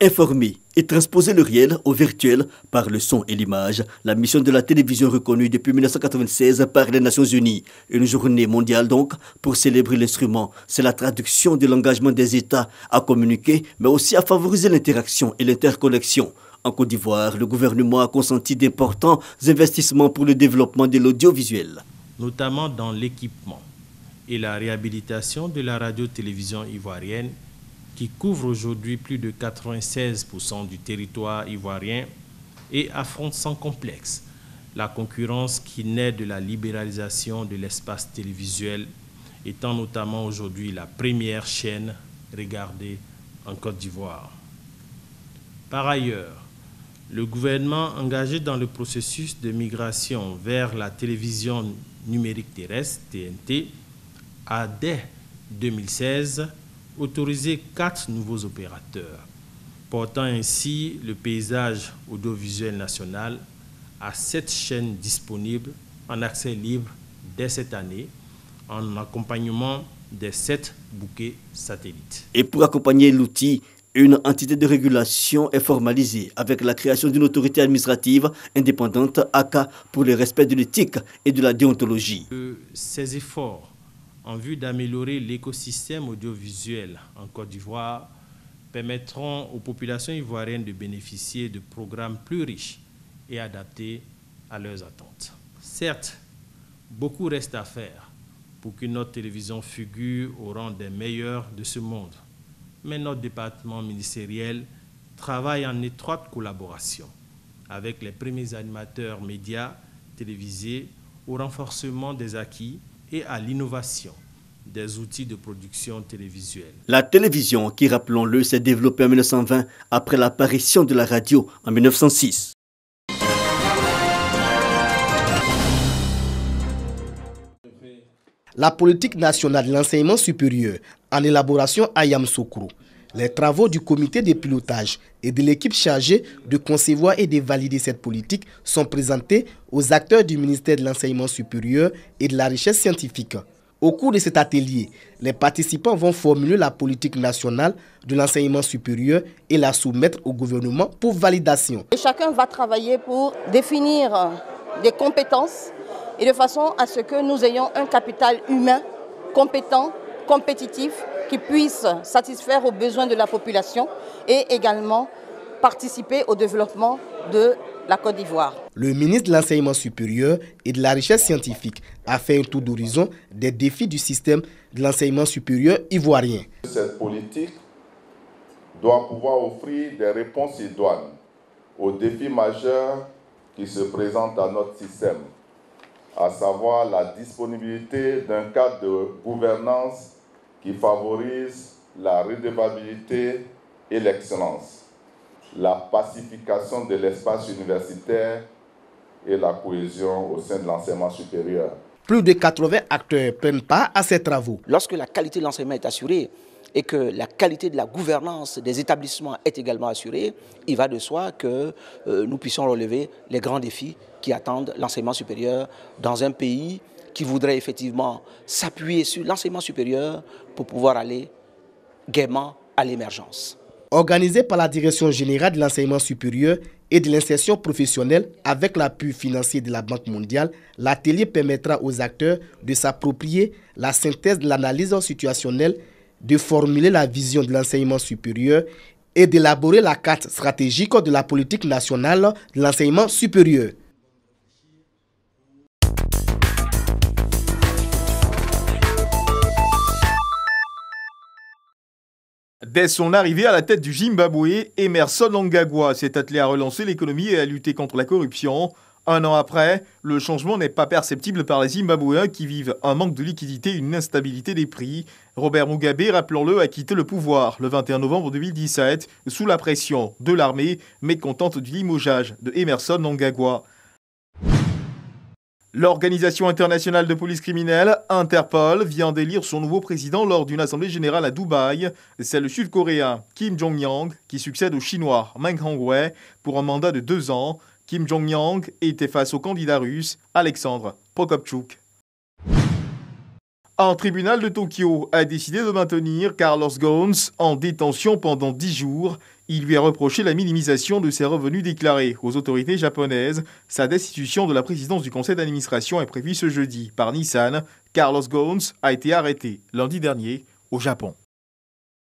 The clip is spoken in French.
Informer et transposer le réel au virtuel par le son et l'image, la mission de la télévision reconnue depuis 1996 par les Nations Unies. Une journée mondiale donc pour célébrer l'instrument. C'est la traduction de l'engagement des États à communiquer, mais aussi à favoriser l'interaction et l'interconnexion. En Côte d'Ivoire, le gouvernement a consenti d'importants investissements pour le développement de l'audiovisuel. Notamment dans l'équipement et la réhabilitation de la radio-télévision ivoirienne qui couvre aujourd'hui plus de 96% du territoire ivoirien et affronte sans complexe la concurrence qui naît de la libéralisation de l'espace télévisuel, étant notamment aujourd'hui la première chaîne regardée en Côte d'Ivoire. Par ailleurs, le gouvernement engagé dans le processus de migration vers la télévision numérique terrestre, TNT, a dès 2016 autorisé 4 nouveaux opérateurs, portant ainsi le paysage audiovisuel national à 7 chaînes disponibles en accès libre dès cette année, en accompagnement des 7 bouquets satellites. Et pour accompagner l'outil, une entité de régulation est formalisée avec la création d'une autorité administrative indépendante ACA pour le respect de l'éthique et de la déontologie. Ces efforts en vue d'améliorer l'écosystème audiovisuel en Côte d'Ivoire permettront aux populations ivoiriennes de bénéficier de programmes plus riches et adaptés à leurs attentes. Certes, beaucoup reste à faire pour que notre télévision figure au rang des meilleures de ce monde, mais notre département ministériel travaille en étroite collaboration avec les premiers animateurs médias télévisés au renforcement des acquis et à l'innovation des outils de production télévisuelle. La télévision, qui rappelons-le, s'est développée en 1920 après l'apparition de la radio en 1906. La politique nationale de l'enseignement supérieur en élaboration à Yamoussoukro. Les travaux du comité de pilotage et de l'équipe chargée de concevoir et de valider cette politique sont présentés aux acteurs du ministère de l'enseignement supérieur et de la recherche scientifique. Au cours de cet atelier, les participants vont formuler la politique nationale de l'enseignement supérieur et la soumettre au gouvernement pour validation. Et chacun va travailler pour définir des compétences et de façon à ce que nous ayons un capital humain compétent, compétitif, qui puisse satisfaire aux besoins de la population et également participer au développement de la Côte d'Ivoire. Le ministre de l'Enseignement supérieur et de la Recherche scientifique a fait un tour d'horizon des défis du système de l'enseignement supérieur ivoirien. Cette politique doit pouvoir offrir des réponses idoines aux défis majeurs qui se présentent à notre système, à savoir la disponibilité d'un cadre de gouvernance qui favorise la redevabilité et l'excellence, la pacification de l'espace universitaire et la cohésion au sein de l'enseignement supérieur. Plus de 80 acteurs prennent part à ces travaux. Lorsque la qualité de l'enseignement est assurée et que la qualité de la gouvernance des établissements est également assurée, il va de soi que nous puissions relever les grands défis qui attendent l'enseignement supérieur dans un pays qui voudrait effectivement s'appuyer sur l'enseignement supérieur pour pouvoir aller gaiement à l'émergence. Organisé par la Direction générale de l'enseignement supérieur et de l'insertion professionnelle avec l'appui financier de la Banque mondiale, l'atelier permettra aux acteurs de s'approprier la synthèse de l'analyse situationnelle, de formuler la vision de l'enseignement supérieur et d'élaborer la carte stratégique de la politique nationale de l'enseignement supérieur. Dès son arrivée à la tête du Zimbabwe, Emmerson Mnangagwa s'est attelé à relancer l'économie et à lutter contre la corruption. Un an après, le changement n'est pas perceptible par les Zimbabwéens qui vivent un manque de liquidité et une instabilité des prix. Robert Mugabe, rappelons-le, a quitté le pouvoir le 21 novembre 2017 sous la pression de l'armée, mécontente du limogeage de Emmerson Mnangagwa. L'Organisation internationale de police criminelle, Interpol, vient d'élire son nouveau président lors d'une assemblée générale à Dubaï. C'est le Sud-Coréen Kim Jong-yang qui succède au Chinois Meng Hongwei pour un mandat de 2 ans. Kim Jong-yang était face au candidat russe Alexandre Prokopchuk. Un tribunal de Tokyo a décidé de maintenir Carlos Ghosn en détention pendant 10 jours. Il lui a reproché la minimisation de ses revenus déclarés aux autorités japonaises. Sa destitution de la présidence du conseil d'administration est prévue ce jeudi par Nissan. Carlos Ghosn a été arrêté lundi dernier au Japon.